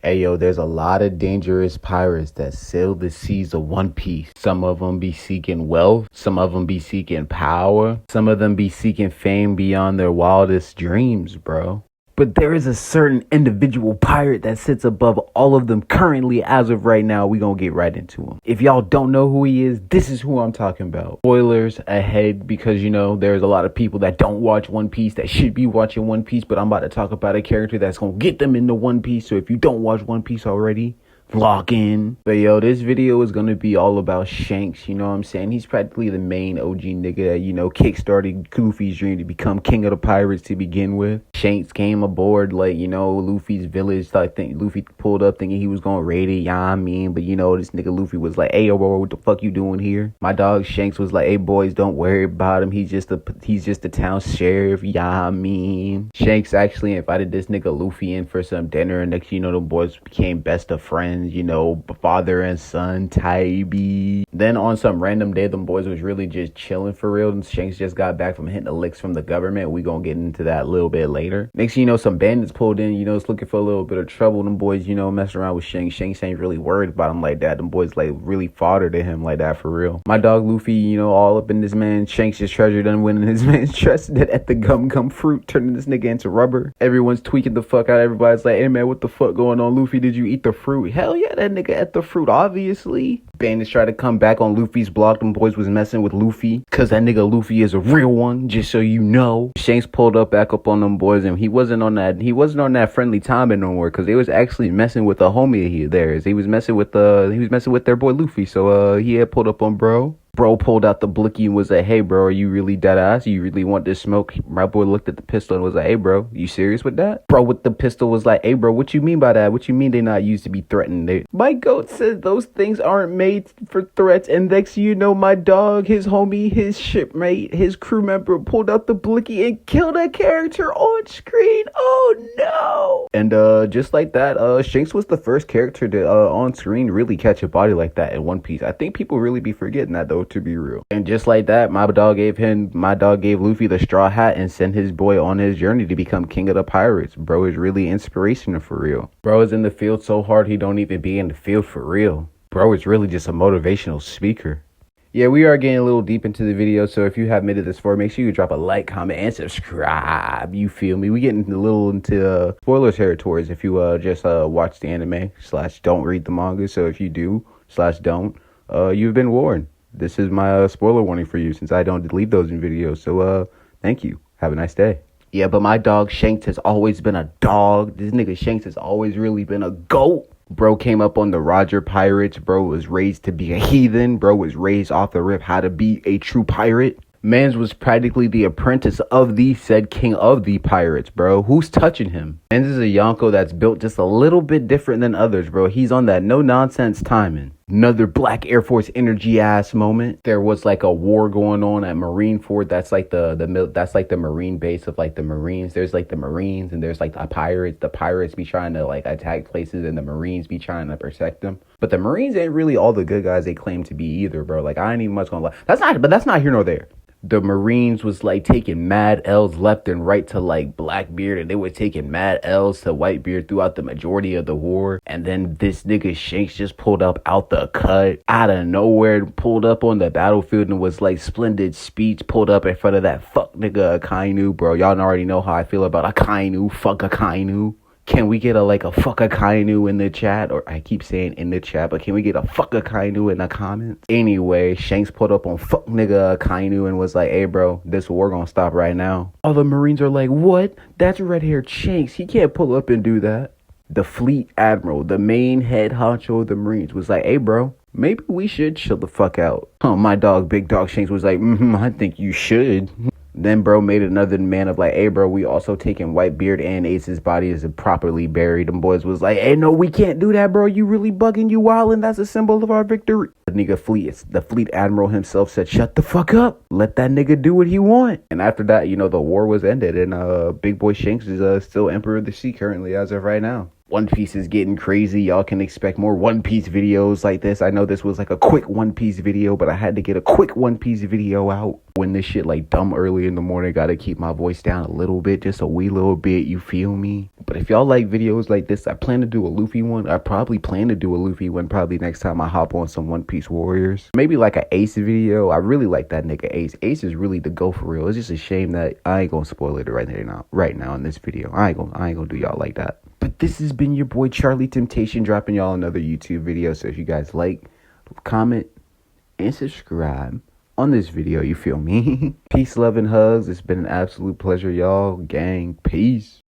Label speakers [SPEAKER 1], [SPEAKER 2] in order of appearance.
[SPEAKER 1] Hey yo, there's a lot of dangerous pirates that sail the seas of One Piece. Some of them be seeking wealth, some of them be seeking power, some of them be seeking fame beyond their wildest dreams, bro. But there is a certain individual pirate that sits above all of them currently as of right now. We gonna get right into him. If y'all don't know who he is, this is who I'm talking about. Spoilers ahead because, there's a lot of people that don't watch One Piece that should be watching One Piece, but I'm about to talk about a character that's gonna get them into One Piece. So if you don't watch One Piece already, lock in. But yo, this video is gonna be all about Shanks, you know what I'm saying? He's practically the main OG nigga that, kickstarted Luffy's dream to become king of the pirates to begin with. Shanks came aboard Luffy's village. I think Luffy pulled up thinking he was gonna raid it, but this nigga Luffy was like, hey yo bro, what the fuck you doing here? My dog Shanks was like, hey boys, don't worry about him, he's just the town sheriff, Shanks actually invited this nigga Luffy in for some dinner, and next the boys became best of friends. Father and son, Tybee. Then on some random day, them boys was really just chilling for real, and Shanks just got back from hitting the licks from the government. We gonna get into that a little bit later. Next some bandits pulled in, it's looking for a little bit of trouble. Them boys, messing around with Shanks. Shanks ain't really worried about him like that. Them boys really fodder to him like that for real. My dog Luffy, all up in this man Shanks' treasure, done winning his man's trust at the gum fruit, turning this nigga into rubber. Everyone's tweaking the fuck out. Everybody's like, hey man, what the fuck going on? Luffy, did you eat the fruit? Hell yeah, that nigga ate the fruit, obviously. Bandits tried to come back on Luffy's block. Them boys was messing with Luffy, cause that nigga Luffy is a real one, just so you know. Shanks pulled back up on them boys, and he wasn't on that friendly timing no more, cause they was actually messing with a homie of theirs. He was messing with their boy Luffy, so he had pulled up on bro. Bro pulled out the blicky and was like, hey bro, are you really dead ass? You really want this smoke? My boy looked at the pistol and was like, hey bro, you serious with that? Bro with the pistol was like, hey bro, what you mean by that? What you mean they not used to be threatened? My goat said those things aren't made for threats, and next my dog, his homie, his shipmate, his crew member pulled out the blicky and killed a character on screen. Oh no. And just like that, Shanks was the first character to on screen really catch a body like that in One Piece. I think people really be forgetting that though, to be real. And just like that, my dog gave Luffy the straw hat and sent his boy on his journey to become king of the pirates. Bro is really inspirational for real. Bro is in the field so hard he don't even be in the field for real. Bro is really just a motivational speaker. Yeah, we are getting a little deep into the video, so if you have made it this far, make sure you drop a like, comment, and subscribe. You feel me? We getting a little into spoiler territories if you just watch the anime / don't read the manga. So if you do / don't, you've been warned. This is my spoiler warning for you, since I don't leave those in videos. So thank you. Have a nice day. Yeah, but my dog Shanks has always been a dog. This nigga Shanks has always really been a goat. Bro came up on the Roger Pirates. Bro was raised to be a heathen. Bro was raised off the rip how to be a true pirate. Mans was practically the apprentice of the said king of the pirates, bro. Who's touching him? Mans is a Yonko that's built just a little bit different than others, bro. He's on that no nonsense timing. Another Black Air Force energy ass moment. There was like a war going on at Marineford. That's like the Marine base of like the Marines. There's like the Marines and there's like the pirates. The pirates be trying to like attack places and the Marines be trying to protect them. But the Marines ain't really all the good guys they claim to be either, bro. Like I ain't even much gonna lie. That's not here nor there. The Marines was like taking mad L's left and right to like Blackbeard, and they were taking mad L's to Whitebeard throughout the majority of the war. And then this nigga Shanks just pulled up out the cut out of nowhere, pulled up on the battlefield and was like splendid speech, pulled up in front of that fuck nigga Akainu, bro. Y'all already know how I feel about Akainu. Fuck Akainu. Can we get a fuck Akainu in the chat? Or I keep saying in the chat, but can we get a fuck Akainu in the comments? Anyway, Shanks pulled up on fuck nigga Akainu and was like, hey bro, this war gonna stop right now. All the Marines are like, what? That's red-haired Shanks. He can't pull up and do that. The fleet admiral, the main head honcho of the Marines, was like, hey bro, maybe we should chill the fuck out. My dog, big dog Shanks was like, I think you should. Then bro made another man of like, hey bro, we also taking Whitebeard and Ace's body is properly buried. Them boys was like, hey no, we can't do that, bro. You really bugging, you wildin'. That's a symbol of our victory. The fleet admiral himself said, shut the fuck up. Let that nigga do what he want. And after that, the war was ended, and big boy Shanks is still emperor of the sea currently as of right now. One Piece is getting crazy. Y'all can expect more One Piece videos like this. I know this was like a quick One Piece video, but I had to get a quick One Piece video out when this shit like dumb early in the morning. Gotta keep my voice down a little bit, just a wee little bit, you feel me? But if y'all like videos like this, I plan to do a Luffy one. I probably plan to do a Luffy one probably next time I hop on some One Piece Warriors. Maybe like a Ace video. I really like that nigga Ace. Ace is really the go for real. It's just a shame that I ain't gonna spoil it right now in this video. I ain't gonna do y'all like that. But this has been your boy Charlie Temptation, dropping y'all another YouTube video. So if you guys like, comment, and subscribe on this video, you feel me? Peace, love, and hugs. It's been an absolute pleasure, y'all. Gang, peace.